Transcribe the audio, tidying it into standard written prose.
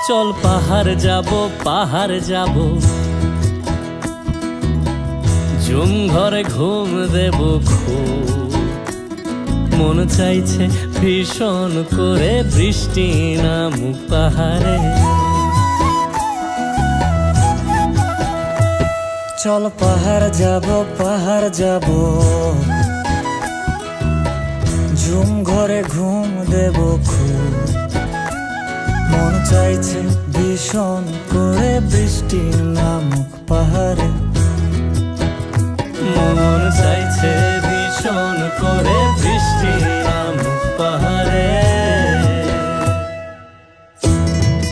চল পাহাড় যাব, পাহাড় যাব, ঝুম ঘরে ঘুম দেব খুব। মন চাইছে ভীষণ করে বৃষ্টি নামুক পাহাড়ে। চল পাহাড় যাব, পাহাড় যাব, ঝুম ঘরে ঘুম দেব খুব। মন চাইছে ভীষণ করে বৃষ্টি নামুক পাহাড়ে। মন চাইছে ভীষণ করে